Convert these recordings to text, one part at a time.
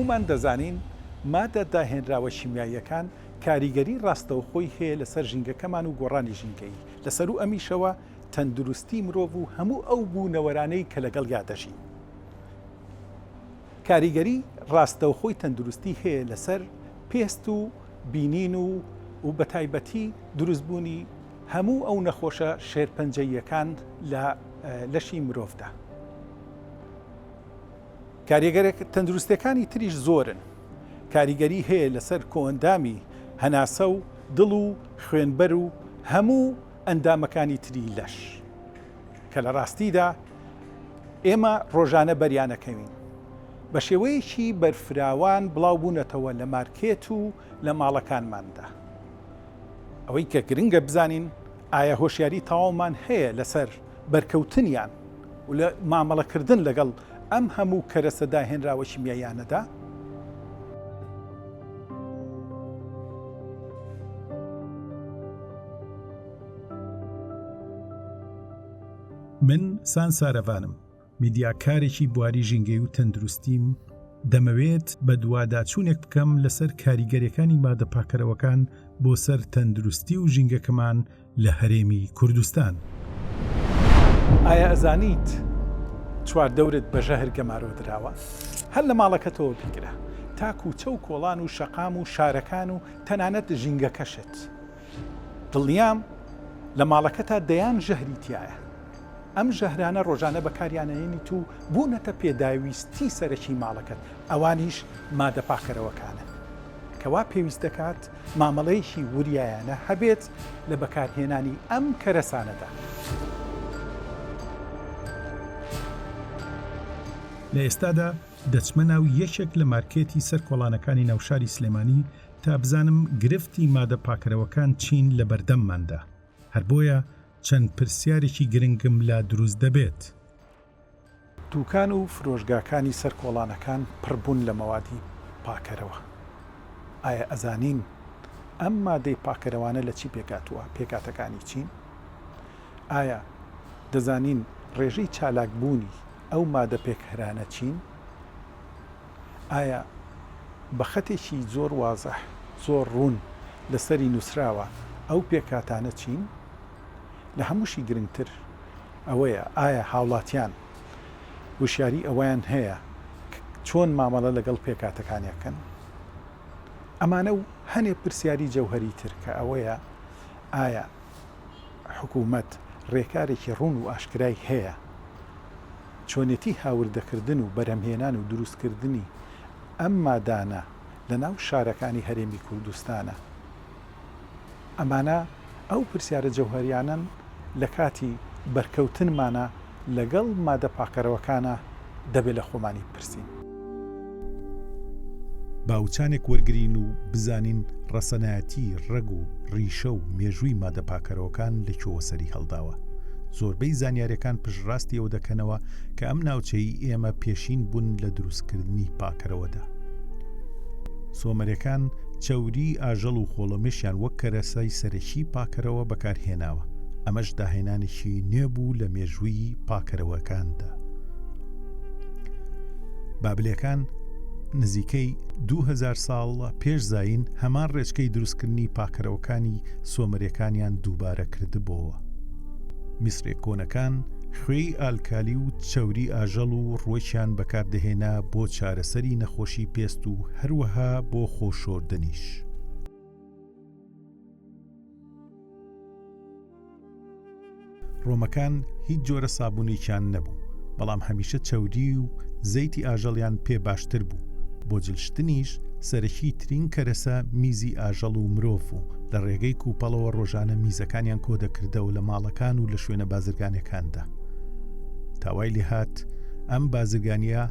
هەمومان دەزانین مادە داهێنراوە شیمیاییەکان کاریگەری ڕاستەوخۆی هەیە لەسەر ژینگەکەمان و گۆڕانی ژینگەی لەسەر و ئەمیشەوە تەندروستی مرۆڤ و هەموو ئەو بوونەوەرانەی کە لەگەڵ یادەژین. کاریگەری ڕاستەوخۆی تەندروستی هەیە لەسەر پێست و بینین و بەتایبەتی دروستبوونی هەموو ئەو نەخۆشە شێرپەنجەییەکان لە لەشی مرۆڤدا. کاریگەرێک تەندروستەکانی تریش زۆرن. کاریگەری هەیە لەسەر کۆئەندامی هەناسە و دڵ و خوێنبەر و هەموو ئەندامەکانی تری لەش کە لە ڕاستیدا ئێمە ڕۆژانە بەریانەکەوین. بە شێوەیەکی بەرفراوان بڵاو بوونەتەوە لە مارکێت و لە ماڵەکانماندا. ئەوەی کە گرنگە بزانین ئایا هۆشیاری تەواومان هەیە لەسەر بەرکەوتنیان و لە مامەڵەکردن لەگەڵ ئەم هەموو کەرەسە داهێنراوە شیمیاییانەدا؟ من سان سارەڤانم، میدیاکارێکی بواری ژینگەی و تەندروستیم. دەمەوێت بە دوواداچوونێک بکەم لەسەر کاریگەریەکانی مادە پاکەرەوەکان بۆ سەر تەندروستی و ژینگەکەمان لە هەرێمی کوردستان. ئایا ئەزانیت چواردەورت بەژە هەرگەمارۆ دراوە؟ هەر لە ماڵەکەتەوە بگرە، تا کوچە و کۆڵان و شەقام و شارەکان و تەنانەت ژینگەکەشت. دڵنیام لە ماڵەکەتا دەیان ژەهری تایە. ئەم ژەهرانە ڕۆژانە بەکاریانەیەنیت و بوونەتە پێداویستی سەرەکی ماڵەکەت، ئەوانیش مادە پاکەرەوەکانن کەوا پێویست دەکات مامەڵەیەکی وریایانە هەبێت لە بەکارهێنانی ئەم کەرەسانەدا. لە ئێستادا دەچمە ناو یەکێک لە مارکێتی سەر کۆڵانەکانی ناوشاری سلێمانی تا بزانم گرفتی مادە پاکەرەوەکان چین لە بەردەمماندا. هەر بۆیە چەند پرسیارێکی گرنگم لا دروست دەبێت. دوکان و فرۆشگاکانی سەر کۆڵانەکان پڕبوون لە مەوادی پاکەرەوە. ئایا ئەزانین ئەم مادەی پاکەرەوانە لە چی پێکاتوە؟ پێکاتەکانی چین؟ ئایا دەزانین ڕێژەی چالاکبوونی ئەو مادە پێکهێرانە چین؟ ئایا بە خەتێکی زۆر وازەح، زۆر ڕوون لەسەری نووسراوە ئەو پێکاتانە چین؟ لە هەمووشی گرنگتر ئەوەیە ئایا هاوڵاتیان وشیاری ئەویان هەیە چۆن مامەڵە لەگەڵ پێکاتەکانیەکەن؟ ئەمانە و هەنێ پرسیاری جەوهەری تر کە ئەوەیە ئایا حکوومەت ڕێکارێکی ڕوون و ئاشکرای هەیە چۆنێتی هاوردەکردن و بەرهەمهێنان و دروستکردنی ئەم مادانە لە ناو شارەکانی هەرێمی کوردستانە؟ ئەمانە ئەو پرسیارە جەوهەریانن لە کاتی بەرکەوتنمانە لەگەڵ مادە پاکەرەوەکانە دەبێت لە خۆمانی پرسین. باوچانێک وەرگرین و بزانین ڕەسەنایەتی ڕەگ و ڕیشە و مێژووی مادە پاکەرەوەکان لەکوێوە سەری هەڵداوە. زۆربەی زانیاریەکان پشتڕاستی ئەوە دەکەنەوە کە ئەم ناوچەی ئێمە پێشین بوون لە دروستکردنی پاکەرەوەدا. سۆمەرەکان چەوری ئاژەڵ و خۆڵەمێشیان وەک کەرەسەی سەرەکی پاکەرەوە بەکارهێناوە. ئەمەش داهێنانێکی نوێبوو لە مێژووی پاکەرەوەکاندا. بابلەکان نزیکەی 2000 ساڵ پێش زاین هەمان ڕێچکەی دروستکردنی پاکەرەوەکانی سۆمەریەکانیان دووبارە کردبووەوە. میسرێک کۆنەکان خوێی ئالکالی و چەوری ئاژەڵ و ڕۆیشیان بەکاردەهێنا بۆ چارەسەری نەخۆشی پێست و هەروەها بۆ خۆشۆردنیش. ڕۆمەکان هیچ جۆرە سابوونێکیان نەبوو، بەڵام هەمیشە چەوری و زەیتی ئاژەڵیان پێ باشتر بوو. بۆ جلشتنیش سەرەکی ترین کەرەسە میزی ئاژەڵ و مرۆڤ و لە ڕێگەی کوپەڵەوە ڕۆژانە میزەکانیان کۆ دەکردەوە لە ماڵەکان و لە شوێنە بازرگانەکاندا. تاوای لێهات ئەم بازرگانیە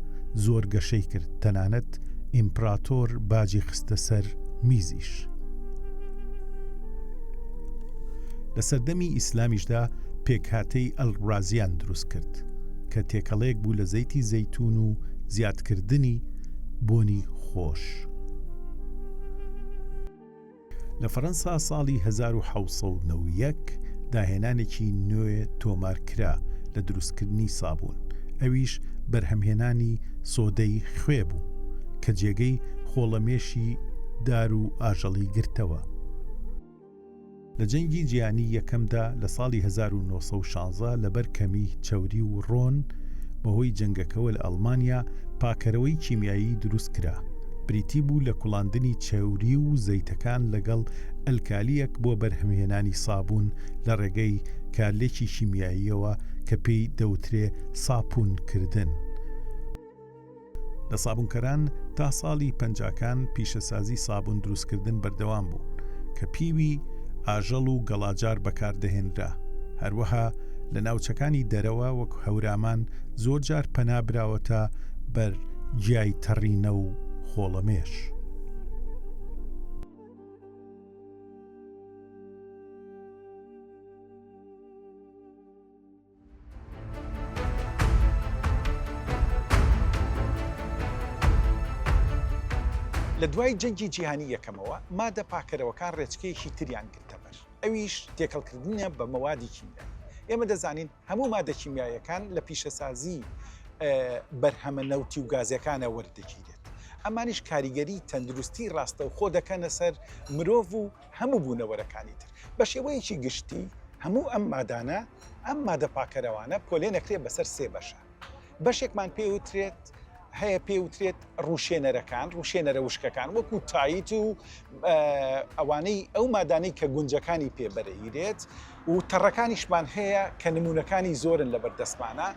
زۆر گەشەی کرد، تەنانەت ئیمپراتۆر باجی خستە سەر میزیش. لە سەردەمی ئیسلامیشدا پێکهاتەی ئەلڕازیان دروست کرد کە تێکەڵەیەک بوو لە زەیتی زەیتون و زیادکردنی بۆنی خۆش. لە فەڕەنسا ساڵی 1791 داهێنانێکی نوێ تۆمارکرا لە دروستکردنی سابوون. ئەویش بەرهەمهێنانی سۆدەی خوێ بوو کە جێگەی خۆڵەمێشی دار و ئاژەڵی گرتەوە. لە جەنگی جیهانی یەکەمدا لە ساڵی 1916 لەبەر کەمی چەوری و ڕۆن بەهۆی جەنگەکەوە لە ئەڵمانیا پاکەرەوەی کیمیایی دروست کرا. بریتی بوو لە کوڵاندنی چەوری و زەیتەکان لەگەڵ ئەلکالیەک بۆ بەرهەمهێنانی سابوون لە ڕێگەی کارلێکی شیمیاییەوە کە پێی دەوترێ ساپونکردن. لە سابونکەران تا ساڵی پەنجاکان پیشەسازی سابون دروستکردن بەردەوام بوو کە پیوی ئاژەڵ و گەڵاجار بەکاردەهێنرا. هەروەها لە ناوچەکانی دەرەوە وەک هەورامان زۆرجار پەنابراوەتە بەر جیای تەڕینە و خۆڵەمێش. لە دوای جەنگی جیهانی یەکەمەوە مادە پاکەرەوەکان ڕێچکەیەکی تریان گرتەبەر، ئەویش تێکەڵکردنە بە مەوادی کیمیایی. ئێمە دەزانین هەموو مادە کیمیاییەکان لە پیشەسازی بەرهەمە نەوتی و گازەکانە وەردەگیرێت. ئەمانیش کاریگەری تەندروستی ڕاستەوخۆ دەکەنە سەر مرۆڤ و هەموو بوونەوەرەکانی تر. بە شێوەیەکی گشتی هەموو ئەم مادانە، ئەم مادە پاکەرەوانە پۆلێنەکرێت بەسەر سێ بەشە. بەشێکمان پێوترێت هەیە پێوترێت ڕوشێنەرەکان، ڕوشێنەرە وشکەکان وەکو تایت و ئەوانەی ئەو مادانەی کە گونجەکانی پێبەرەگیرێت و تەڕەکانیشمان هەیە کە نمونونەکانی زۆرن لە بەردەستمانە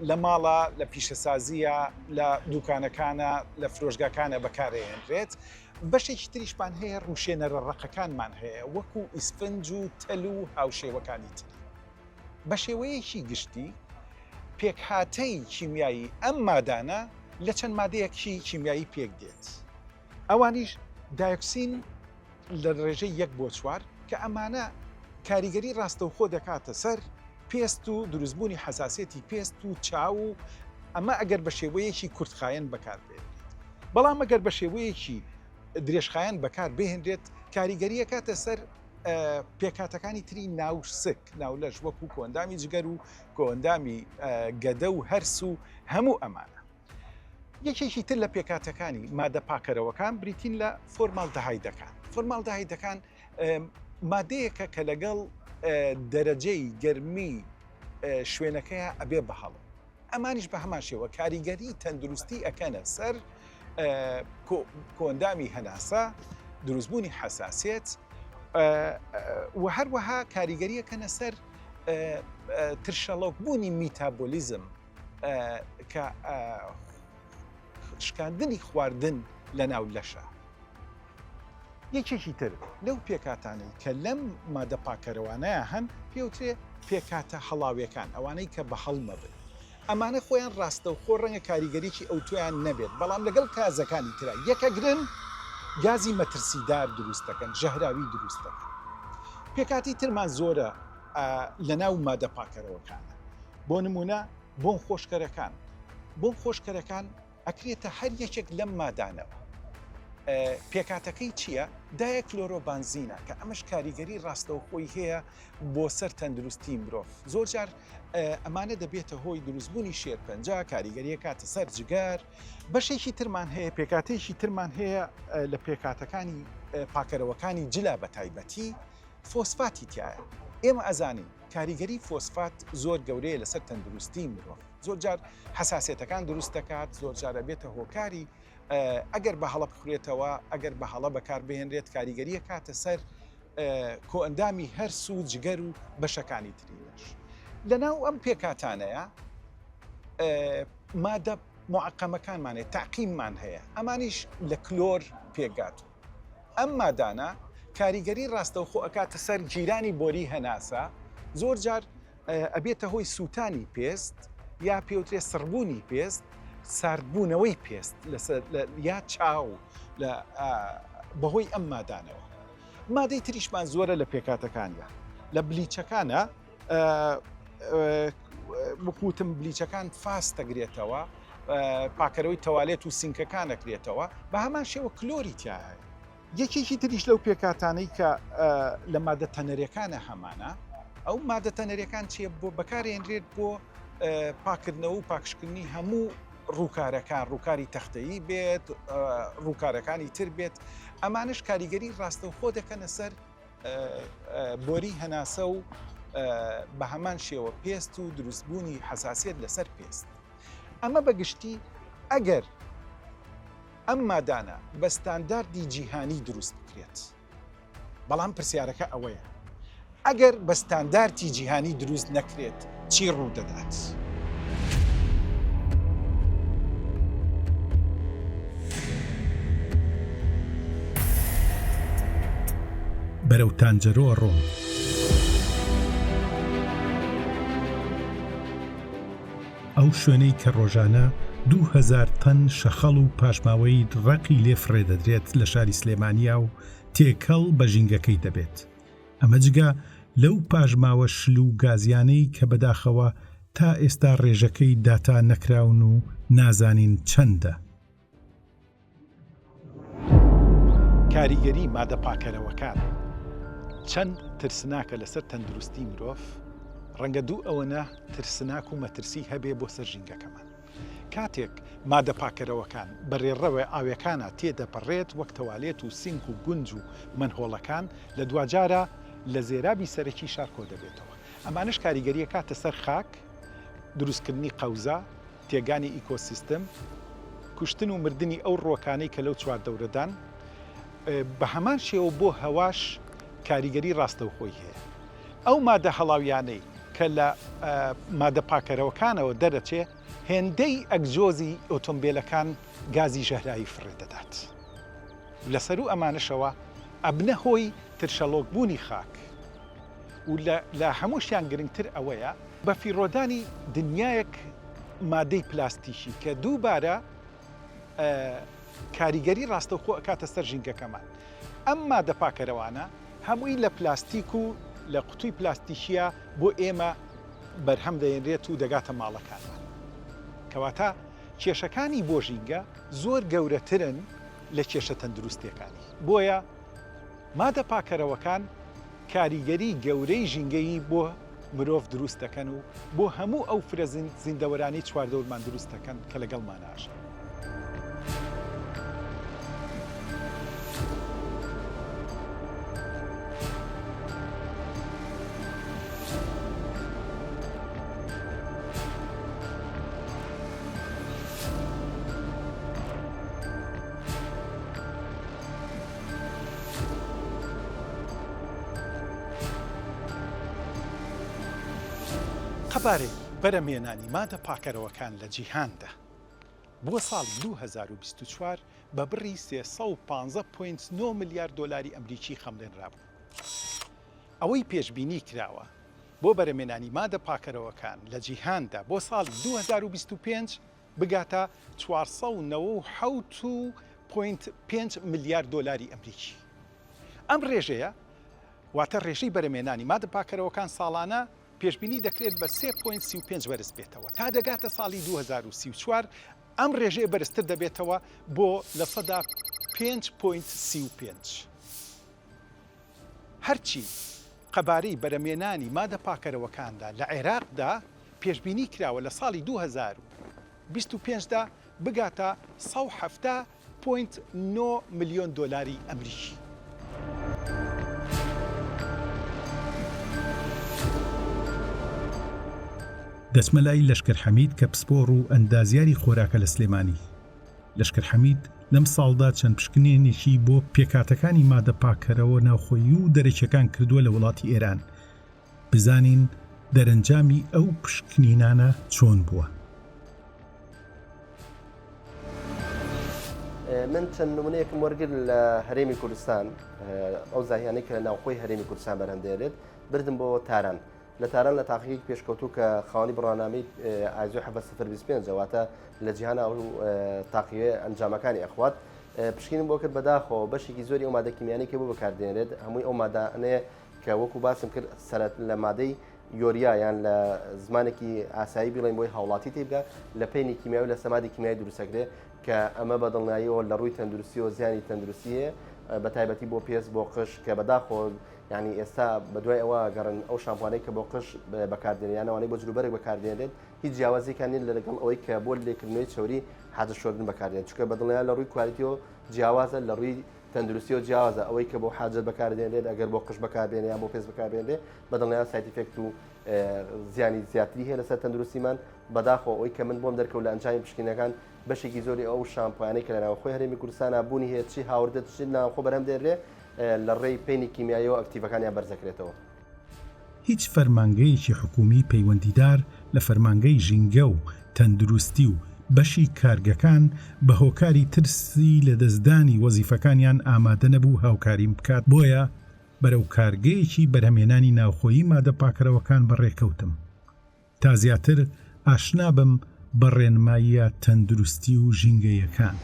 لە ماڵە، لە پیشەسازیە، لە دوکانەکانە، لە فرۆشگاکانە بەکارهێنرێت. بەشێکی تریشمان هەیە ڕوشێنەرە ڕقەکانمان هەیە وەکو ئیسفنج و تەل و هاوشێوەکانی تری. بە شێوەیەکی گشتی پێکهاتەی کیمیایی ئەم مادانە لە چەند مادەیەکی کیمیایی پێک دێت. ئەوانیش دایۆکسین لە ڕێژەی 1 بۆ 4 کە ئەمانە کاریگەری ڕاستەوخۆ دەکاتە سەر پێست و دروستبوونی حەساسیەتی پێست و چاو و ئەمە ئەگەر بە شێوەیەکی کورتخایەن بەکاربێت. بەڵام ئەگەر بە شێوەیەکی درێژخایەن بەکار بهێنرێت کاریگەریە کاتە سەر پێکاتەکانی تری ناوسک، ناولەش وەکو کۆندامی جگەر و کۆندامی گەدە و هەرس و هەموو ئەمانە. یەکێکی تر لە پێکاتەکانی مادە پاکەرەوەکان بریتین لە فۆرماڵدەهایدەکان. فۆرماڵدەهایدەکان مادەیەکە کە لەگەڵ دەرەجەی گەرمی شوێنەکەیە ئەبێ بەهەڵە. ئەمانیش بە هەمان شێوە کاریگەری تەندروستی ئەکەنە سەر کۆندامی هەناسە، دروستبوونی حەساسیت و هەروەها کاریگەریەکەنە سەر ترشەڵۆکبوونی میتابۆلیزم کە شکاندنی خواردن لە ناو لەشە. یەکێکی تر لەو پێکاتانەی کە لەم مادە پاکەرەوانەیە هەن پێوترێ پێکاتە هەڵاویەکان، ئەوانەی کە بە هەڵ مەبن. ئەمانە خۆیان ڕاستەوخۆ ڕەنگە کاریگەریکی ئەو تویان نەبێت، بەڵام لەگەڵ کازەکانی ترا یەکە گرن گازی مەترسیدار دروست دەکەن، ژەهراوی دروست دەکەن. پێکاتی ترمان زۆرە لە ناو مادە پاکەرەوەکانە. بۆ نمونە بۆن خۆشکەرەکان. بۆن خۆشکەرەکان ئەکرێتە هەر یەکێک لەم مادانەوە. پێکاتەکەی چییە؟ دایە کلۆرۆبانزینە کە ئەمەش کاریگەری ڕاستەوخۆی هەیە بۆ سەر تەندروستی مرۆڤ. زۆرجار ئەمانە دەبێتە هۆی دروستبوونی شێرپەنجە، کاریگەریە کاتە سەر جگەر. بەشێکی ترمان هەیە، پێکاتەیەکی ترمان هەیە لە پێکاتەکانی پاکەرەوەکانی جلا بە تایبەتی فۆسفاتی تایە. ئێمە ئەزانین کاریگەری فۆسفات زۆر گەورەیە لەسەر تەندروستی مرۆڤ. زۆرجار حەساسیەتەکان دروست دەکات، زۆرجارە بێتە هۆکاری ئەگەر بە هەڵە بخورێتەوە، ئەگەر بە هەڵە بەکار بهێنرێت کاریگەریە کاتە سەر کۆئەندامی هەرس و جگەر و بەشەکانی تریش. لەناو ئەم پێکاتانەیە مادە معقەمەکانمانێ، تاقیممان هەیە، ئەمانیش لە کلۆر پێکات. ئەم مادانە کاریگەری ڕاستەوخۆ ئەکاتە سەر جیرانی بۆری هەناسە، زۆرجار ئەبێتە هۆی سووتانی پێست یا پێوترێ سڕبوونی پێست، ساردبوونەوەی پێست یا چاو بەهۆی ئەم مادانەوە. مادەی تریشمان زۆرە لە پێکاتەکانە. لە بلیچەکانە وەکوتم بلیچەکان فاس دەگرێتەوە، پاکەرەوەی تەوالێت و سینکەکان دەکرێتەوە، بە هەمان شێوە کلۆری تایە. یەکێکی تریش لەو پێکاتانەی کە لە مادە تەنەریەکانە هەمانە، ئەو مادە تەنەریەکان چیە؟ بۆ بەکارهێنرێت بۆ پاکردنەوە و پاکشکردنی هەموو ڕووکارەکان ڕووکاری تەختەیی بێت ڕووکارەکانی تر بێت ئەمانش کاریگەری ڕاستەوخۆ دەکەنە سەر بۆری هەناسە و بە هەمان شێوە پێست و دروستبوونی حەساسیت لەسەر پێست ئەمە بەگشتی ئەگەر ئەم مادانە بە ستانداردی جیهانی دروست بکرێت بەڵام پرسیارەکە ئەوەیە ئەگەر بە ستانداردی جیهانی دروست نەکرێت چی ڕوودەدات؟ بەرەو تانجەرۆ ڕۆم ئەو شوێنەی کە ڕۆژانە 2000 تەن شەخەڵ و پاشماوەی ڕەقی لێ فرێدەدرێت لە شاری سلێمانیا و تێکەڵ بە ژینگەکەی دەبێت ئەمە جگا لەو پاژماوە شل و گازیانەی کە بەداخەوە تا ئێستا ڕێژەکەی داتا نەکراون و نازانین چەندە کاریگەری مادە پاکەرەوەکان چەند ترسناکە لەسەر تەندروستی مرۆڤ ڕەنگە دوو ئەوەنە ترسناک و مەترسی هەبێ بۆ سەر ژینگەکەمان کاتێک مادە پاکەرەوەکان بەڕێڕەوە ئاویەکانە تێدەپەڕێت وەک تەوالێت و سینک و گونج و منهۆڵەکان لە دوجارە لە زێرابی سەرەکی شار کۆ دەبێتەوە ئەمانش کاریگەریە کاتە سەر خاک دروستکردنی قەوزە تێگانی ئیکۆسیستم کوشتن و مردنی ئەو ڕۆکانەی کە لەو چواردەورەدان بە هەمان شێوە بۆ هەواش کاریگەری ڕاستەوخۆی هەیە ئەو مادە هەڵاویانەی کە لە مادە پاکەرەوەکانەوە دەرەچێ هێندەی ئەگزۆزی ئۆتۆمبیلەکان گازی ژەهرایی فڕێدەدات لەسەر و ئەمانشەوە ئەبنە هۆی ترشەلۆکبوونی خاک و لە هەمووشیان گرنگتر ئەوەیە بە فیڕۆدانی دنیایەک مادەی پلاستیکی کە دووبارە کاریگەری ڕاستەوخۆ ئەکاتە سەر ژینگەکەمان ئەم مادە پاکەرەوانە هەمووی لە پلاستیک و لە قوتوی پلاستیکیە بۆ ئێمە بەرهەم دەێنرێت و دەگاتە ماڵەکانمان کەواتە کێشەکانی بۆ ژینگە زۆر گەورەترن لە کێشە تەندروستیەکانی بۆیە مادە پاکەرەوەکان کاریگەری گەورەی ژینگەی بۆ مرۆڤ دروست دەکەن و بۆ هەموو ئەو فرە زیندەوەرانی چواردەورمان دروست دەکەن کە لەگەڵمانەژە قەبارەی بەرەمێنانی مادە پاکەرەوەکان لە جیهاندا بۆ ساڵی 2024 بە بڕی 315.9 ملیار دۆلاری ئەمریکی خەملێنرابوو. ئەوەی پێشبینی کراوە بۆ بەرەمێنانی مادە پاکەرەوەکان لە جیهاندا بۆ ساڵی 2025 بگاتە 497.5 ملیار دۆلاری ئەمریکی. ئەم ڕێژەیە واتە ڕێژەی بەرەمێنانی مادە پاکەرەوەکان ساڵانە پێشبینی دەکرێت بە 3.35 بەرز بێتەوە تا دەگاتە ساڵی 2034 ئەم ڕێژەیە بەرزتر دەبێتەوە بۆ لە سەدا 5.35. هەرچی قەبارەی بەرەمێنانی مادە پاکەرەوەکاندا لە عێراقدا پێشبینی کراوە لە ساڵی 2025دا بگاتە 170.9 ملیۆن دۆلاری ئەمریکی. دەچمە لای لەشکر حەمید کە پسپۆڕ و ئەندازیاری خۆراکە لە سلێمانی. لەشکر حەمید لەم ساڵدا چەند پشکنێنێکی بۆ پێکاتەکانی مادە پاکەرەوە ناوخۆیی و دەرەکیەکان کردووە لە وڵاتی ئێران. بزانین دەرەنجامی ئەو پشکنینانە چۆن بووە. من چەند نمونەیەکم وەرگرت لە هەرێمی کوردستان ئەو زاهیانەی کە لە ناوخۆی هەرێمی کوردستان بەرهەمدێرێت بردم بۆ تاران. لە تاران لە تاقییەک پێشکەوتوو کە خاوەنی بڕنامەی ئایزۆ 725 واتە لە جیهانە ئەو تاقیە ئەنجامەکانی ئەخوات پشکینم بۆ کرد بەداخەوە بەشێکی زۆری ئەو مادە کیمیانی کە بۆ بەکاردێنرێت هەمووی ئەو مادانەیە کە وەکو باسم کرد سەرەت لە مادەی یۆریا یان لە زمانێکی ئاسایی بڵێن بۆی هاوڵاتی تێبگە لە پێینی کیمیاوی لە سەمادی کیمیایی دروستەکرێت کە ئەمە بەدڵنیاییەوە لە ڕووی تەندروستی و زیانی تەندروستیە بە تایبەتی بۆ پێست بۆ قش کە بەداخۆ ینی ئێستا بەدوای ئەوە گەڕن ئەو شامپوانەی کە بۆ قش بەکاردێنیانەوەی بۆ جلوبەرێک بەکاردێنێت هیچ جیاوازێکیان نیە لەگەڵ ئەوەی کە بۆ لێکردنەوەی چوری حاجە شۆردن بەکاردێن چونکە بەدڵنیان لە ڕووی کوالیتیەوە جیاوازە لە ڕووی تەندروستی و جیاوازە ئەوەی کە بۆ حاجەت بەکاردێنێت ئەگەر بۆ قش بەکاربێنێ یان بۆ پێست بەکاربێنێت بەدڵنیان سایدیفێکت و زیانی زیاتری هەیە لەسەر تەندروستیمان بەداخۆ ئەوەی کە من بۆم دەرکەوت لە ئەنجامی پشکینەکان بەشێکی زۆری ئەو شامپوانەی کە لەناو خۆی هەرێمی کوردستانە بوونی هەیە چی هاوردە چی ناوخۆ بەرەم دێرێ لە ڕێی پێینی کیمیایی و ئەکتیڤەکانیان بەرزەکرێتەوە. هیچ فەرمانگەیەکی حکومی پەیوەندیدار لە فەرمانگەی ژینگە و تەندروستی و بەشی کارگەکان بە هۆکاری ترسی لە دەستدانی وەزیفەکانیان ئامادە نەبوو هاوکاریم بکات بۆیە بەرەو کارگەیەکی بەرهەمێنانی ناوخۆیی مادە پاکەرەوەکان بەڕێکەوتم تا زیاتر ئاشنا بم بە ڕێنماییە تەندروستی و ژینگەیەکان.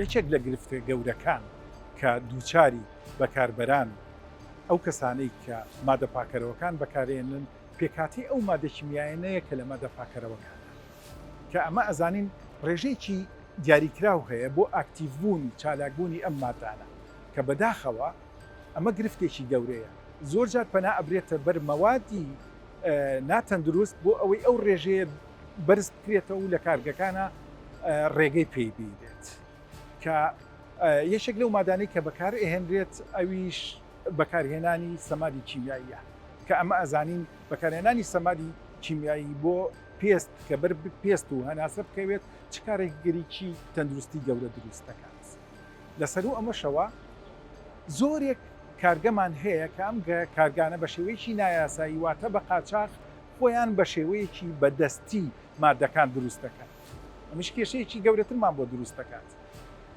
یەکێک لە گرفتە گەورەکان کە دووچاری بەکاربەران ئەو کەسانەی کە مادە پاکەرەوەکان بەکارێنن پێکاتی ئەو مادە کیمیایانەیە کە لە مادە پاکەرەوەکان کە ئەمە ئەزانین ڕێژەیەکی دیاریکراو هەیە بۆ ئاکتیڤبوون چالاکبوونی ئەم مادانە کە بەداخەوە ئەمە گرفتێکی گەورەیە زۆر جار پەنا ئەبرێتە بەر مەوادی ناتەندروست بۆ ئەوەی ئەو ڕێژەیە بەرز بکرێتەوە و لە کارگەکانە ڕێگەی پێی بێت کە یەشێک لەو مادانەی کە بەکار ئەهێنرێت ئەویش بەکارهێنانی سەمادی کیمیاییە کە ئەمە ئەزانین بەکارهێنانی سەمادی کیمیایی بۆ پێست کە بەر پێست و هەناسە بکەوێت چ کارێکی گەریکی تەندروستی گەورە دروست دەکات. لەسەر و ئەمەشەوە زۆرێک کارگەمان هەیە کە ئەم کارگانە بە شێوەیەکی نایاسایی واتە بە قاچاق خۆیان بە شێوەیەکی بەدەستی مادەکان دروست دەکات. ئەمش کێشەیەکی گەورەترمان بۆ دروست دەکات.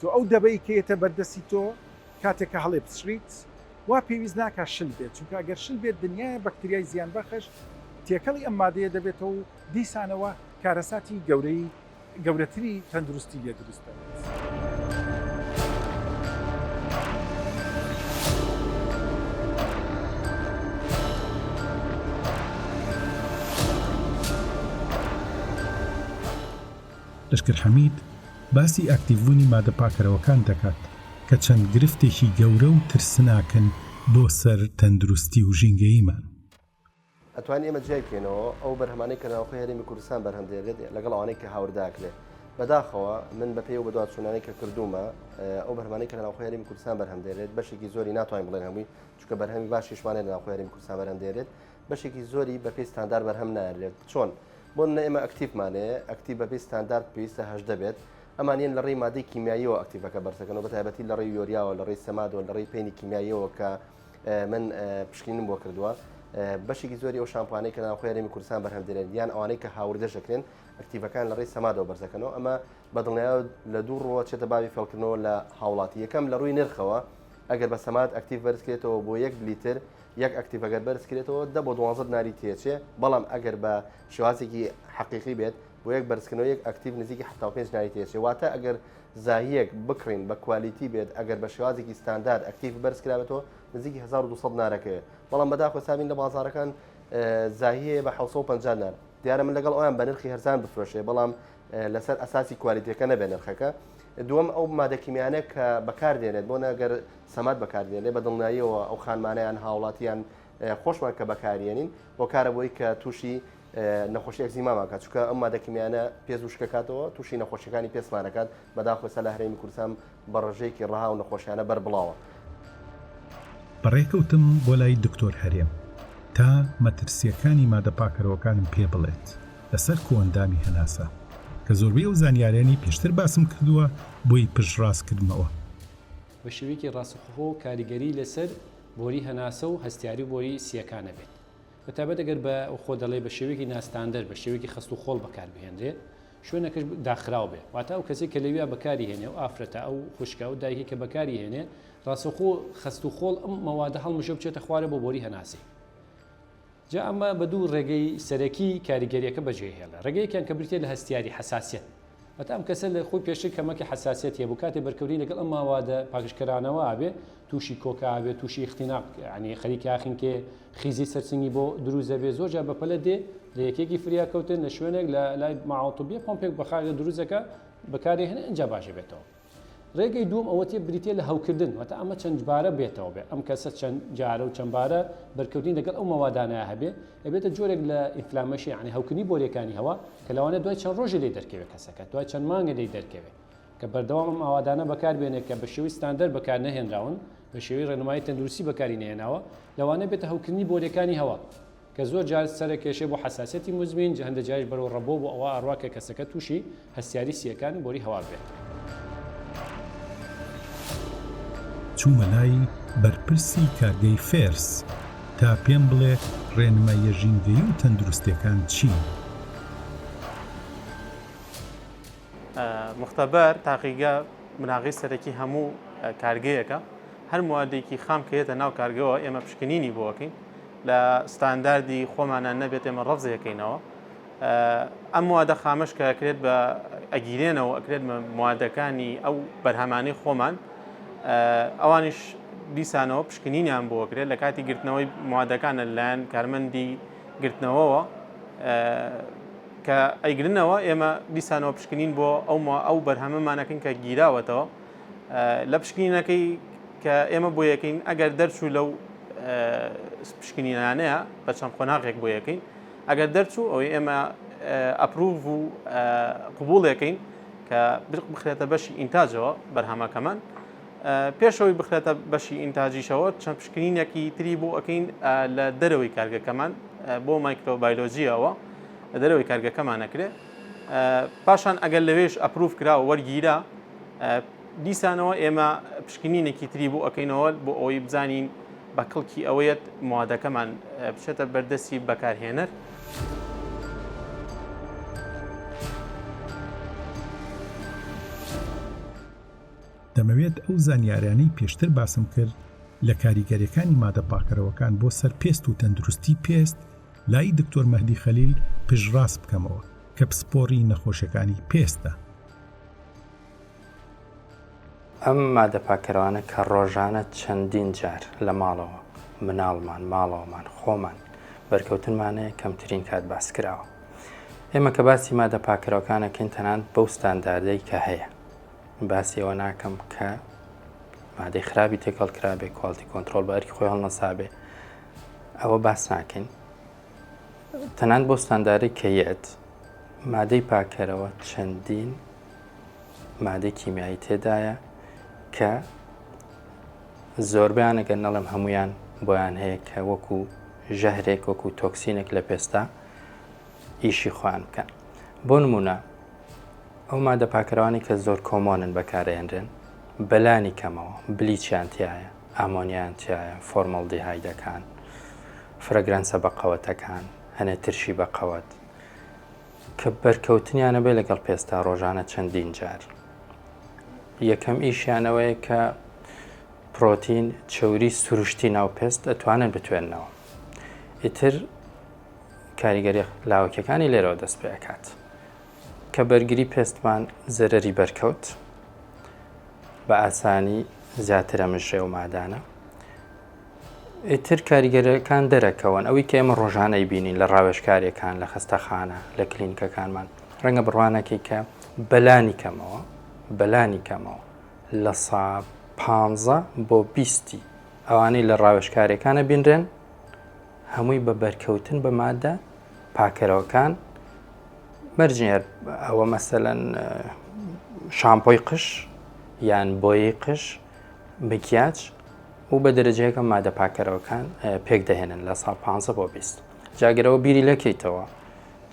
تۆ ئەو دەبەی کێتە بەردەستی تۆ کاتێککە هەڵێ بچریت وا پێویست ناکات شل بێت چونکە ئەگەر شل بێت دنیای بەکتریای زیان بەخش تێکەڵی ئەم مادەیە دەبێتەوە و دیسانەوە کارەساتی گەورەتری تەندروستی لێ دروست دەبێت. لەشکر حەمید باسی ئاکتیڤبوونی مادە پاکەرەوەکان دەکات کە چەند گرفتێکی گەورە و ترسناکن بۆ سەر تەندروستی و ژینگەییمان. ئەتوانین ئێمە جای بکەینەوە ئەو بەرهەمانەی کە ناوخۆی هەرێمی کوردستان بەرهەمدێرێت لەگەڵ ئەوانەی کە هاورداکرێت. بەداخەوە من بەپێی و بەدوات چوونانەی کە کردومە ئەو بەرهەمانەی کە ناوخۆی هەرێمی کوردستان بەرهەمدێرێت بەشێکی زۆری ناتوانین بڵێن هەمووی چونکە بەرهەمی باشیشمانێت لە ناوخۆی هەرێمی کوردستان بەرهەمدێرێت بەشێکی زۆری بەپێی ستاندار بەرهەم نایرێت. چۆن بۆ ئێمە ئەکتیڤمانەیە ئەکتیڤ بەپێی ستاندار پێویستە 18 بێت ئەمانیان لە ڕێی مادەی کیمیاییەوە ئەکتیڤەکە بەرزەکەنەوە بەتایبەتی لە ڕێی یۆریاوە لە ڕێی سەمادەوە لە ڕێی پێینی کیمیاییەوە کە من پشکنیم بۆ کردووە بەشێکی زۆری ئەو شامپوانەی کە ناوخۆی هەرێمی کوردستان بەرهەمدێرێن یان ئەوانەی کە هاوردەشەکرێن ئەکتیڤەکان لە ڕێی سەمادەوە بەرزەکەنەوە ئەمە بەدڵنیایە لە دوو ڕۆ چێتە باوی فێڵکردنەوە لە هاوڵاتی یەکەم لە ڕووی نرخەوە ئەگەر بە سەماد ئەکتیڤ بەرزکرێتەوە بۆ 1 لیتر یەک ئەکتیڤەگەر بەرزکرێتەوە 10 بۆ 12 ناری تێچێ بەڵام ئەگەر بە شێوازێکی حەقیقی بێت بۆ یەک بەرزکردنەوە یەک ئەکتیڤ نزیکی 75 ناری تێچێ واتە ئەگەر زاهیەک بکڕین بە کوالیتی بێت ئەگەر بە شێوازێکی ستاندارد ئەکتیڤ بەرزکراوێتەوە نزیکی 1200 نارەکەوێت بەڵام بەداخۆ سامین لە بازارەکان زاهیەیە بە 750 نار دیارە من لەگەڵ ئەویان بە نرخی هەرزان بفرۆشێ بەڵام لەسەر ئەساسی کوالیتیەکە نەبێ نرخەکە. دووەم ئەو مادە کیمیانە کە بەکاردێنێت بۆ نەگەر سەماد بەکاردێنێت بە دڵنیاییەوە ئەو خانمانەیان هاوڵاتیان خۆشمان کە بەکارێنین بۆ کارە بۆی کە تووشی نەخۆشی ئەکزیماماکات چونکە ئەم مادە کیمیانە پێز وشکەکاتەوە تووشی نەخۆشیەکانی پێسمانەکات بەداخۆسە لە هەرێمی کوردستان بە ڕژەیەکی ڕەها و نەخۆشیانە بەربڵاوە. بەڕێکەوتم بۆ لای دکتۆر هەرێم تا مەترسیەکانی مادە پاکەرەوەکانم پێ بڵێت لەسەر کۆئەندامی هەناسە کە زۆربەی ئەو زانیاریانی پێشتر باسم کردووە بۆی پشتڕاستکردنەوە. بە شێوەیەکی ڕاستەخۆ کاریگەری لەسەر بۆری هەناسە و هەستیاری بۆری سیەکانە بێت. بەتابەت ئەگەر بە خۆ دەڵێ بە شێوەیەکی ناستاندەر بە شێوەیەکی خست و خۆڵ بەکاربهێنرێت شوێنەکەش داخراو بێ واتە ئەو کەسێک کە لەویا بەکاری هێنێ و ئافرەتە ئەو خوشکە و دایکی کە بەکاری هێنێ ڕاستەخۆ خست و خۆڵ ئەم مەوادە هەڵمشە بچێتە خوارە بۆ بۆری هەناسی. جا ئەمە بە دوو ڕێگەی سەرەکی کاریگەریەکە بەجێهێڵە. ڕێگەیەکیان کە بریتێ لە هەستیاری حساسیت. بەتا ئەم کەسە لە خۆی پێشتر کەمەکی حساسیت هەیە بۆ کاتێ بەرکەوری لەگەڵ ئەم ماوادە پاکشکەرانەوە ئابێ تووشی کۆکە ئابێ تووشی اختیناق ینی خەریکی ئاخینکێ خیزی سەرسنگی بۆ دروست دەبێ زۆر جا بەپەلە دێ لە یەکێکی فریاکەوتن لە شوێنێک لە لای ماعاتوبیە پۆمپێک بەخاگە دروستەکە بەکاری هێنە ئەنجا باشە بێتەوە. ڕێگەی دووەم ئەوەتێ بریتێ لە هەوکردن واتە ئەمە چەند جارە بێتەوە بێ ئەم کەسە چەند جارە و چەند بارە بەرکەوتنی لەگەڵ ئەو مەوادانە هەبێ ئەبێتە جۆرێک لە ئینفلامەشی ینی هەوکردنی بۆریەکانی هەوا کە لەوانە دوای چەند ڕۆژە لێ دەرکەوێت کەسەکە دوای چەند مانگە لێ دەرکەوێت کە بەردەوام ئەم ئاوادانە بەکاربێنێت کە بە شێوەی ستاندەر بەکار نەهێنراون بە شێوەی ڕێنمایی تەندروستی بەکاری نهێناوە لەوانە بێتە هەوکردنی بۆریەکانی هەوا کە زۆر جار سەر کێشەی بۆ حساسەتی مزمین هەندە جاریش بەرەو ڕەبۆ بۆ ئەوە ئەڕواکە کەسەکە تووشی هەستیاری سیەکان بۆری هەوا بێت. چوومە لای بەرپرسی کارگەی فێرس تا پێم بڵێ ڕێنماییە ژینگەی و تەندروستیەکان چی؟ مختبەر تاقیگە مناغی سەرەکی هەموو کارگەیەکە هەر موادێکی خام کەیەتە ناو کارگەوە ئێمە پشکنینی بۆکەین لە ستانداردی خۆمانە نەبێت ئێمە ڕەفزەکەینەوە ئەم موادە خامش کە ئەکرێت بە ئەگیرێنەوە ئەکرێت موادەکانی ئەو بەرهەمانەی خۆمان ئەوانیش دیسانەوە پشکنینیان بۆکرێت لە کاتی گرتنەوەی موادەکانە لەلایەن کارمەندی گرتنەوەەوە کە ئەیگرنەوە ئێمە دیسانەوە پشکنین بۆ ئەو بەرهەمەمانەکەین کە گیراوەتەوە لە پشکنینەکەی کە ئێمە بۆ یەکەین ئەگەر دەرچوو لەو پشکنینانەیە بە چەند قۆناغێک بۆ یەکەین ئەگەر دەرچوو ئەوەی ئێمە ئەپروڤ و قبوڵەکەین کە بخرێتە بەشی ئینتاجەوە بەرهەمەکەمان پێشەوەی بخرێتە بەشی ئینتاجیشەوە چەند پشکنینێکی تری بۆ ئەەکەین لە دەرەوەی کارگەکەمان بۆ مایکرۆبایۆلۆژیەوە لە دەرەوەی کارگەکەمان نەکرێت پاشان ئەگەر لەوێش ئەپروڤ کرا و وەرگیرا دیسانەوە ئێمە پشکنینێکی تری بۆ ئەەکەینەوە بۆ ئەوەی بزانین بە کڵکی ئەوەیەت موادەکەمان بچێتە بەردەستی بەکارهێنەر. دەمەوێت ئەو زانیاریانەی پێشتر باسم کرد لە کاریگەریەکانی مادە پاکەرەوەکان بۆ سەر پێست و تەندروستی پێست لای دکتۆر مەهدی خەلیل پشتڕاست بکەمەوە کە پسپۆڕی نەخۆشیەکانی پێستە. ئەم مادە پاکەرەوانە کە ڕۆژانە چەندین جار لە ماڵەوە مناڵمان ماڵەوەمان خۆمان بەرکەوتنمانەیە کەمترین کات باس کراوە. ئێمە کە باسی مادە پاکەرەوەکانەکەین تەنانەت بەو ستانداردەی کە هەیە باسی ئەوە ناکەم کە مادەی خراپی تێکەڵ کرابێ کواڵیتی کۆنتڕۆڵ بە ئەرکی خۆی هەڵنەسابێ ئەوە باس ناکەین تەنانەت بۆ ستانداردی کەیەت مادەی پاکەرەوە چەندین مادەی کیمیایی تێدایە کە زۆربیان ئەگەر نەڵێم هەمویان بۆیان هەیە کە وەکو ژەهرێک وەکو تۆکسینێک لە پێستا ئیشی خۆیان بکەن. بۆ نمونە ئەو مادە پاکەرەوانی کە زۆر کۆمۆنن بەکارهێنرێن بەلانی کەمەوە بلیچیان تایە ئامۆنیان تایە فۆرمەڵدیهایدەکان فرەگرانسە بە قەوەتەکان هەنێ ترشی بە قەوەت کە بەرکەوتنیانە بێ لەگەڵ پێستا ڕۆژانە چەندین جار. یەکەم ئیشیانەوەیە کە پرۆتین چەوری سروشتی ناو پێست ئەتوانن بتوێننەوە. ئیتر کاریگەری لاوەکیەکانی لێرەوە دەست پێ ئەکات کە بەرگری پێستمان زەرەری بەرکەوت بە ئاسانی زیاترە مژێ و مادانە. ئیتر کاریگەرەکان دەرەکەون ئەوەی کە ئێمە ڕۆژانەی بینین لە ڕاوێژکاریەکان لە خستەخانە لە کلینیکەکانمان ڕەنگە بڕوانەکەی کە بەلانی کەمەوە لە 15 بۆ 20 ئەوانەی لە ڕاوێژکاریەکانە بینرێن هەمووی بە بەرکەوتن بە مادە پاکەرەوەکان مەرجێر ئەوە مەسەلەن شامپۆی قش یان بۆیەی قش مکیاج و بە دەرەجەیەکە مادە پاکەرەوەکان پێک دەهێنن لە 15 بۆ 20 جاگەرەوە بیری لەکەیتەوە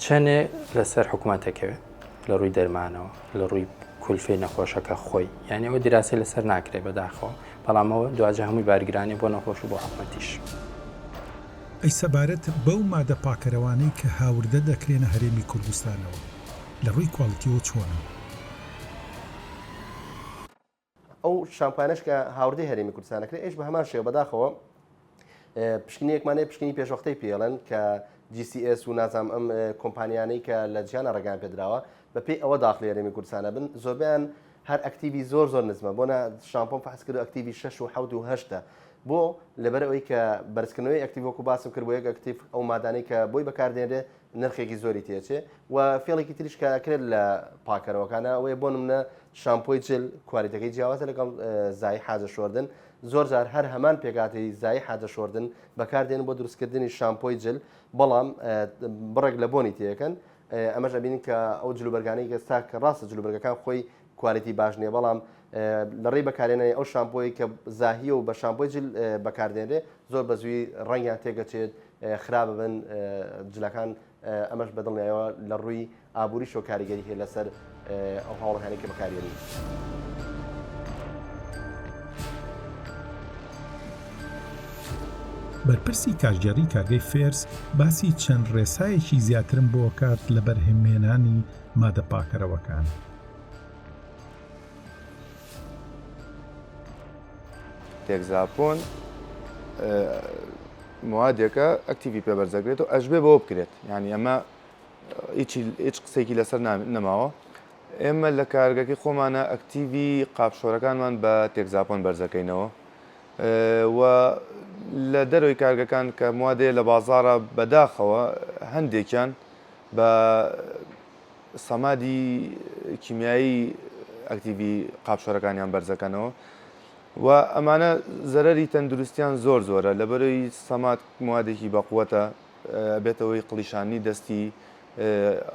چەندێ لەسەر حکوومەتەکەوێت لە ڕووی دەرمانەوە لە ڕووی کولفی نەخۆشەکە خۆی یعنی ئەوە دیراسی لەسەر ناکرێت بەداخەوە بەڵامەوە دوجا هەمووی بارگرانی بۆ نەخۆش و بۆ حکومەتیش. ئەی سەبارەت بەو مادە پاکەرەوانەی کە هاوردە دەکرێنە هەرێمی کوردستانەوە لە ڕووی کواڵیتیەوە چۆنە؟ ئەو شامپانش کە هاوردەی هەرێمی کوردستانەکرێت ئێش بە هەمان شێوە بەداخەوە پشکنیەکمانەیە پشکنی پێشوەختەی پێڵەن کە GCS و نازام ئەم کۆمپانیانەی کە لە جیانە ڕێگان پێدراوە بە پێی ئەوە داخلی هەرێمی کوردستانە بن زۆربیان هەر ئەکتیوی زۆر نزمە بۆنە شامپۆن فحس کرد ئەکتیوی 6 و 7 و 8 بۆ لەبەر ئەوەی کە بەرزکردنەوەی ئەکتیڤۆکو باسم کرد بۆ یەک ئەکتیڤ ئەو مادانەی کە بۆی بەکاردێنرێ نرخێکی زۆری تێچێ و فێڵێکی تریش کاکرێت لە پاکەرەوەکانە ئەوەیە بۆ نمونە شامپۆی جل کوالیتەکەی جیاوازە لەگەڵ زای حاجە شۆردن زۆر جار هەر هەمان پێکاتی زای حاجە شۆردن بەکاردێن بۆ دروستکردنی شامپۆی جل بەڵام بڕێک لە بۆنی تێەکەن ئەمەش ئەبینین کە ئەو جلوبەرگانەی گەستا کە ڕاستە جلوبەرگەکان خۆی کوالیتی باش نییە بەڵام لە ڕێی بەکارێنەوەی ئەو شامپۆی کە زاهیە و بە شامپۆی جل بەکاردێنرێ زۆر بەزووی ڕەنگیان تێگەچێت خراپ بن جلەکان ئەمەش بەدڵنیایەوە لە ڕووی ئابووری شۆ کاریگەری هەیە لەسەر ئەو هاوڵەکانی کە بەکارێنی. بەرپرسی کارژێڕی کارگەی فێرس باسی چەند ڕێسایەکی زیاترم بۆ کات لە بەرهەمهێنانی مادە پاکەرەوەکان. تێکزاپۆن موادێکە ئەکتیوی پێبەرزەگرێت و ئەشبێ بەوە بکرێت یعنی ئەمە هیچ قسێکی لەسەر نەماوە ئێمە لە کارگەکەی خۆمانە ئەکتیوی قاپشۆرەکانمان بە تێکزاپۆن بەرزەکەینەوە و لە دەروی کارگەکان کە موادێ لە بازارە بەداخەوە هەندێکیان بە سەمادی کیمیایی ئەکتیوی قاپشۆرەکانیان بەرزەکەنەوە و ئەمانە زەرەری تەندروستیان زۆرە لەبەرەوەی سەمات موادێکی بەقووەتە بێتەوەی قلیشانی دەستی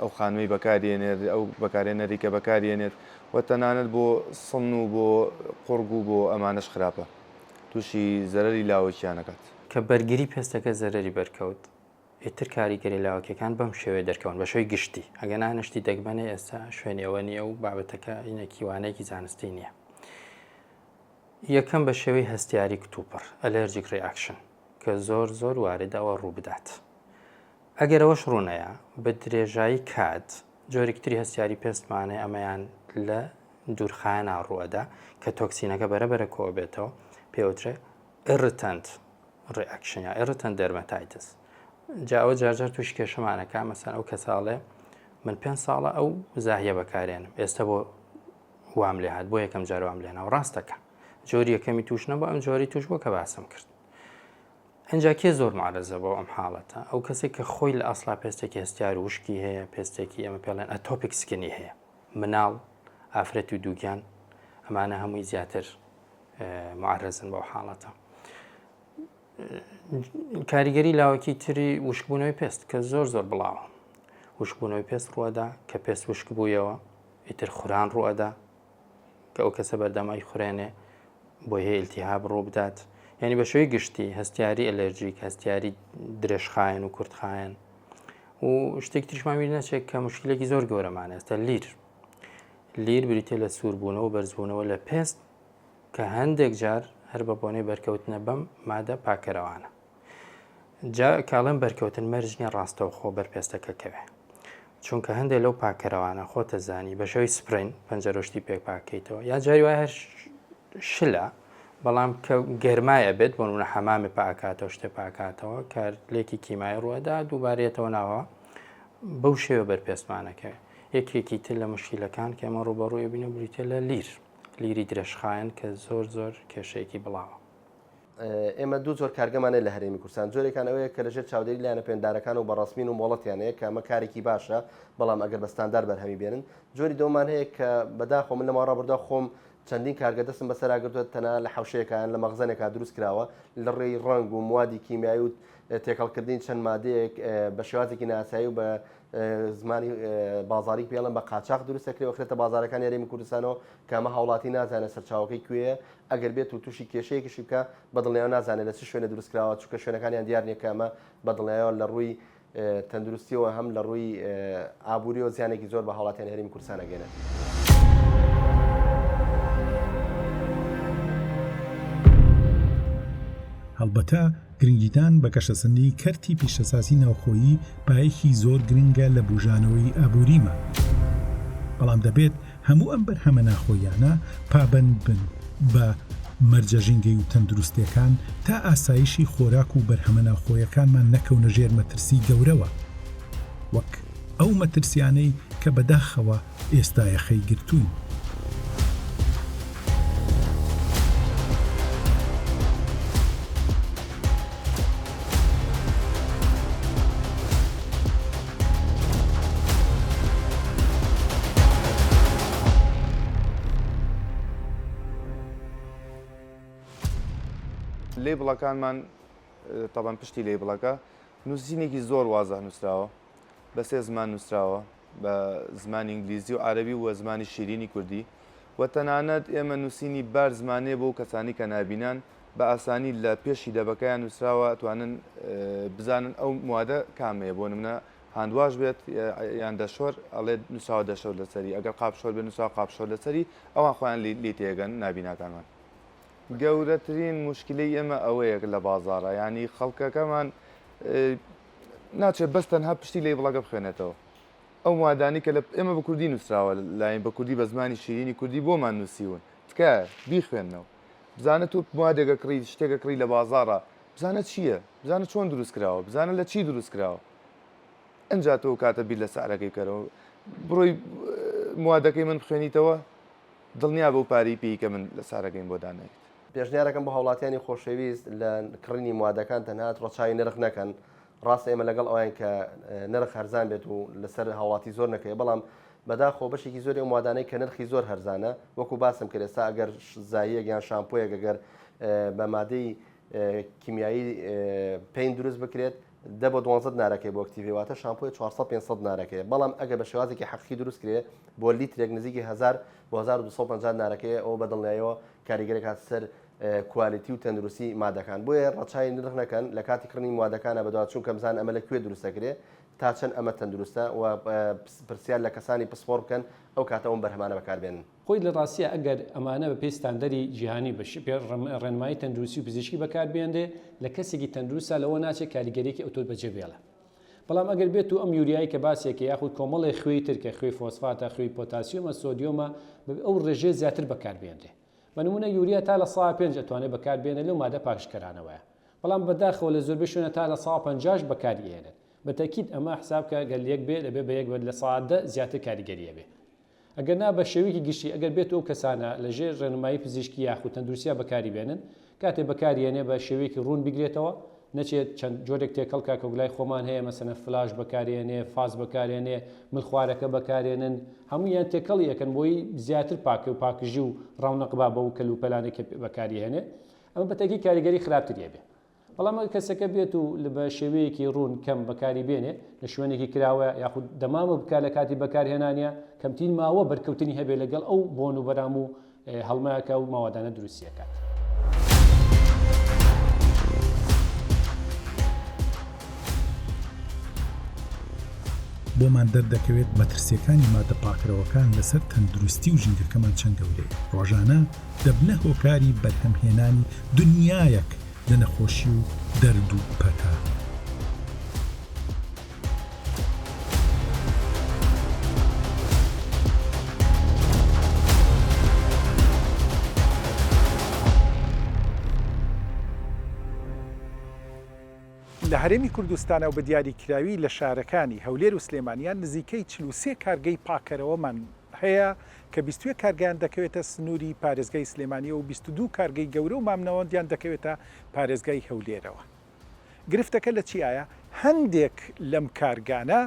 ئەو خانووی بەکارێنێت ئەو بەکارێنەری کە بەکارێنێت و تەنانەت بۆ سڵن و بۆ قوڕگ و بۆ ئەمانەش خراپە تووشی زەرەری لاوەکیانەکەات کە بەرگری پێستەکە زەرەری بەرکەوت ئیتر کاریگەری لاوەکیەکان بەم شێوەیە دەرکەون بە شوی گشتی ئەگە نانشتی دەگمەنێ ئێستا شوێنەوە نیە و بابەتەکە ئینەکیوانەیەکی زانستی نییە. یەکەم بە شێوەی هەستیاری کتوپڕ ئەلەرجیک ڕیاکشن کە زۆر واردەوە ڕوو بدات. ئەگەر ئەوەش ڕوونەیە بە درێژایی کات جۆرێکتری هەستیاری پێستمانێ ئەمەیان لە دوورخایەنە ڕووەدا کە تۆکسینەکە بەرەبەرە کۆ بێتەوە پێوترێ ئێرتەنت ڕیاکشن یا ئێرتەنت دەرمەتایتس جاوە جارجار توش کێشەمانەکە مەسەن ئەو کەساڵێ من 5 ساڵە ئەو زاهیە بەکارێنم ئێستا بۆ وام لێ هات بۆ یەکەم جار وام لێنەوە ڕاستەکە جۆری یەکەمی توش نەبوو ئەم جۆری توش بوو کە باسم کرد. ئەنجا کێ زۆر معرەزە بۆ ئەم حاڵەتە ئەو کەسێک کە خۆی لە ئەسڵا پێستێکی هەستیار وشکی هەیە پێستێکی ئەمە پێڵێن ئەتۆپیک سکنی هەیە مناڵ ئافرەتی و دووگیان ئەمانە هەمووی زیاتر معرەزن بۆ حاڵەتە. کاریگەری لاوەکی تری وشکبوونەوەی پێست کە زۆر بڵاوە وشکبوونەوەی پێست ڕوەدا کە پێست وشک بوویەوە ئیتر خوران ڕوەدا کە ئەو کەسە بەردەمای خوێنێ بۆی هەیە ئیلتیهاب ڕوو بدات یعنی بە شوەی گشتی هەستیاری ئەلەرجیک هەستیاری درێژخایەن و کورتخایەن و شتێک تریشمامی نەچێت کە مشکلێکی زۆر گەورەمانە ئێستا لیر بریتێ لە سووربوونەوە و بەرزبوونەوە لە پێست کە هەندێک جار هەر بە بۆنەی بەرکەوتنە بەم مادە پاکەرەوانە جا کاڵم بەرکەوتن مەرج نیە ڕاستەوخۆ بەرپێستەکە کەوێ چونکە هەندێک لەو پاکەرەوانە خۆتە زانی بە شێوەی سپرین پەنجەرۆشتی پێک پاکەیتەوە یا جاری وای هەر شلە بەڵام کە گەرمایە بێت بۆ نمونە حەمامی پاکاتەوە شتێ پاکاتەوە کارلێکی کیمای ڕوەدا دووبارێتەوە ناوە بەو شێوە بەرپێستمانەکەوێ یەکێکی تر لە مشکیلەکان کە ئەمە ڕوبەڕووی بینە بریتە لە لیری درێژخایەن کە زۆر کێشەیەکی بڵاوە. ئێمە دوو جۆر کارگەمانە لە هەرێمی کوردستان جۆرێکان ئەوەیە کە لەژێر چاودێری لایەنە پێندارەکان و بەڕاستمین و مۆڵەتیانەیە کە ئەمە کارێکی باشە بەڵام ئەگەر بە ستاندار بەرهەمی بێنن جۆری دۆمان هەیە کە بەداخۆ من لە ماڕا بەردا خۆم چەندین کارگە دەستم بەسەراگرتووە تەنها لە حوشەیەکان لە مەغزەنێکا دروست کراوە لە ڕێی ڕنگ و موادی کیمیایی و تێکەڵکردنی چەند مادەیەک بە شێوازێکی ناسایی و بە زمانی بازاری پێڵم بە قاچاق دروستەکرێ وەختێتە بازارەکان هەرێمی کوردستانەوە کە ئەمە هاوڵاتی نازانێت سەرچاوەکەی کوێیە ئەگەر بێت و تووشی کێشەیەکیشی بکە بەدڵنیایەوە نازانێت لە چ شوێنە دروست کراوە چونکە شوێنەکانیان دیار نییە کە ئەمە بەدڵنیایەوە لە ڕووی تەندروستیەوە هەم لە ڕووی ئابووری و زیانێکی زۆر بە هاوڵاتیان هەرێمی کوردستان ئەگەێنێت. هەڵبەتە گرنگیدان بە گەشەسەندی کەرتی پیشەسازی ناوخۆیی پایەکی زۆر گرنگە لە بژانەوەی ئابووریمە. بەڵام دەبێت هەموو ئەم بەرهەمە ناخۆیانە پابەند بن بە مەرجە ژینگەی و تەندروستیەکان تا ئاسایشی خۆراک و بەرهەمە ناخۆیەکانمان نەکەونە ژێر مەترسی گەورەوە، وەک ئەو مەترسیانەی کە بەداخەوە ئێستا یەخەی گرتوون. لێبڵەکانمان تەبەن پشتی لێبڵەکە نووسینێکی زۆر وازە نووسراوە، بە سێ زمان نووسراوە، بە زمانی ئینگلیزی و عەرەبی و زمانی شیرینی کوردی، و تەنانەت ئێمە نووسینی بار زمانێ بۆ کەسانی کە نابینان بە ئاسانی لە پێشی دەبەکەیان نووسراوە توانن بزانن ئەو موادە کامەیە. بۆ نمونە هاندواش بێت یان دەشۆر ئەڵێ نووسراوە دەشۆر لەسەری، ئەگەر قاپشۆر بێت نووسراوە قاپشۆر لەسەری، ئەوان خۆیان لی تێگەن نابیناکانمان. گەورەترین مشکلەی ئێمە ئەوەیە لە بازاڕە، ینی خەڵکەکەمان ناچێت بەس تەنها پشتی لێبڵەکە بخوێنێتەوە. ئەو موادانی کە ئێمە بە کوردی نووسراوە لاین بە کوردی بە زمانی شیرینی کوردی بۆمان نووسیون تکایە بیخوێنەوە، بزانە تو موادێکە کڕی شتێکە کڕی لە بازاڕە، بزانە چییە، بزانە چۆن دروست کراوە، بزانە لە چی دروست کراوە. ئەنجا تۆ کاتە بیر لە سعرەکەی بکەرەوە، بڕۆی موادەکەی من بخوێنیتەوە، دڵنیا بەو پارەی پێیکە من لە سارەکەین بۆ دانەوێت. پێشنیارەکەم بۆ هاوڵاتیانی خۆشەویست لە کڕینی موادەکان تەنها ڕەچاوی نرخ نەکەن. ڕاستە ئێمە لەگەڵ ئەویان کە نرخ هەرزان بێت و لەسەر هاوڵاتی زۆر نەکەی، بەڵام بەداخۆ بەشێکی زۆری موادانەی کە نرخی زۆر هەرزانە، وەکو باسم کرد ئێستا ئەگەر زاییەک یان شامپۆیەک ئەگەر بە مادەی کیمیایی پێین دروست بکرێت 10 بۆ 12 نارەکەی بۆ ئەکتیڤێتە شامپۆی 400-500 نارەکەی، بەڵام ئەگەر بە شێوازێکی حەقیقی دروست کرێت بۆ لیترێک نزیکی 1000 بۆ 1250 نارەکەی، ئەوە بەدڵنیاییەوە کاریگەرێک هات سەر کوالیتی و تەندروستی مادەکان. بۆیە ڕەچاوی نرخ نەکەن لە کاتی کڕنی موادەکانە بەدوا، چونکە بزان ئەمە لەکوێ دروستەکرێت تا چەند ئەمە تەندروستە و پرسیار لە کەسانی پسپۆر بکەن ئەو کاتە ئەوم بەرهەمانە بەکاربێنن. خۆی لە ڕاستیە ئەگەر ئەمانە بە پێی ستاندەری جیهانی بە ڕێنمایی تەندروستی و پزیشکی بەکاربێنێ لە کەسێکی تەندروستە لەوە ناچێت کاریگەریەکی ئەوتۆ بەجێ بێڵە. بەڵام ئەگەر بێت و ئەم یوریایی کە باسێکی یاخود کۆمەڵی خوێی تر کە خوێی فۆسفاتە، خوێی پۆتاسیۆمە، سۆدیۆمە، ئەو ڕێژێ زیاتر بەکاربێنێ. بە نمونە یوریا تا لە 105 ئەتوانێت بەکاربێنێت لەو مادە پاکشکەرانەوەیە، بەڵام بەداخەوە لە زۆربەی شوێنە تا لە 150 بەکارهێنێت. بەتەکید ئەمە حساب کە گەل یەک بێت دەبێت بە یەک لە 100 زیاتر کاریگەریە بێ. ئەگەر نا بە شێوەیەکی گشتی ئەگەر بێت ئەو کەسانە لەژێر ڕێنمایی پزیشکی یاخود تەندروستیە بەکاری بێنن، کاتێک بەکارهێنێ بە شێوەیەکی ڕوون بگرێتەوە، نەچێت چەند جۆرێک تێکەڵکە کە گوڵای خۆمان هەیە، مەسەنە فلاش بەکارهێنێ، فاز بەکارهێنێ، ملخوارەکە بەکارهێنن، هەموویان تێکەڵی یەکەن بۆی زیاتر پاکە و پاکژی و ڕاونەقبا بە و کەلوپەلانێکی بەکارهێنێ، ئەمە بەتەکی کاریگەری خراپتریە بێ. بەڵام کەسەکە بێت و بە شێوەیەکی ڕوون کەم بەکاری بێنێ لە شوێنێکی کراوە یاخود دەمامە بکە لە کاتی بەکارهێنانە کەمتین ماوە بەرکەوتنی هەبێ لەگەڵ ئەو بۆن و بەرام و هەڵمایەکە و ماوەدانە دروستیەکات. بۆمان دەردەکەوێت مەترسیەکانی مادە پاکەرەوەکان لەسەر تەندروستی و ژینگەکەمان چەند گەورەیە. ڕۆژانە دەبنە هۆکاری بەرهەمهێنانی دنیایەک لە نەخۆشی و دەرد و پەتا. لە هەرێمی کوردستانە و بە دیاریکراوی لە شارەکانی هەولێر و سلێمانیان نزیکەی 43 کارگەی پاکەرەوەمان هەیە کە 22 کارگەیان دەکەوێتە سنووری پارێزگای سلێمانیە و 22 کارگەی گەورە و مامنەوەندیان دەکەوێتە پارێزگای هەولێرەوە. گرفتەکە لە چیایە؟ هەندێک لەم کارگانە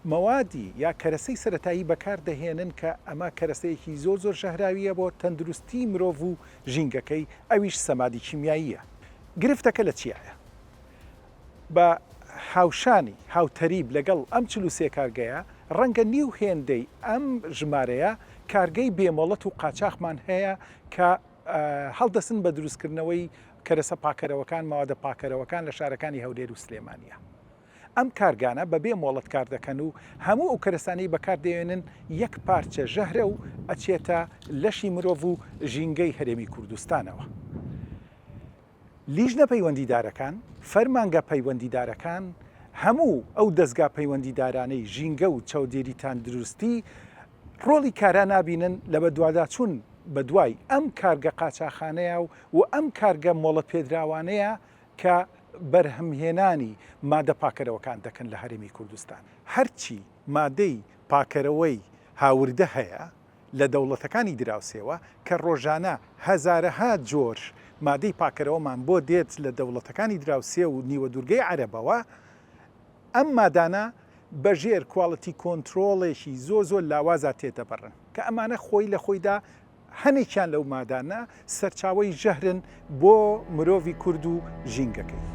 مەوادی یا کەرەسەی سەرەتایی بەکار دەهێنن کە ئەمە کەرەسەیەکی زۆر ژەهراویە بۆ تەندروستی مرۆڤ و ژینگەکەی، ئەویش سەمادی کیمیاییە. گرفتەکە لە چیایە؟ بە هاوشانی هاوتەریب لەگەڵ ئەم 43 کارگەیە ڕەنگە نیو هێندەی ئەم ژمارەیە کارگەی بێمۆڵەت و قاچاقمان هەیە کە هەڵدەسن بە دروستکردنەوەی کەرەسە پاکەرەوەکان، ماوەدە پاکەرەوەکان لە شارەکانی هەولێر و سلێمانیە. ئەم کارگانە بەبێ مۆڵەت کار دەکەن و هەموو ئەو کەرەسانەی بەکاردێنن یەک پارچە ژەهرە و ئەچێتە لەشی مرۆڤ و ژینگەی هەرێمی کوردستانەوە. لیژنە پەیوەندیدارەکان، فەرمانگە پەیوەندیدارەکان، هەموو ئەو دەستگا پەیوەندیدارانەی ژینگە و چاودێری تەندروستی ڕۆڵی کارا نابینن لە بەدواداچوون بە دوای ئەم کارگە قاچاخانەیە و ئەم کارگە مۆڵەت پێدراوانەیە کە بەرهەمهێنانی مادە پاکەرەوەکان دەکەن لە هەرێمی کوردستان. هەرچی مادەی پاکەرەوەی هاوردە هەیە لە دەوڵەتەکانی دراوسێەوە کە ڕۆژانە هەزارەها جۆر مادەی پاکەرەوەمان بۆ دێت لە دەوڵەتەکانی دراوسێ و نیوە دوورگەی عەرەبەوە، ئەم مادانە بەژێر کوالڵەتی کۆنتترۆڵێکی زۆر لاوازە تێدەبڕن کە ئەمانە خۆی لە خۆیدا هەنێکیان لەو مادانە سەرچاوی ژەهرن بۆ مرۆڤی کورد و ژینگەکەی.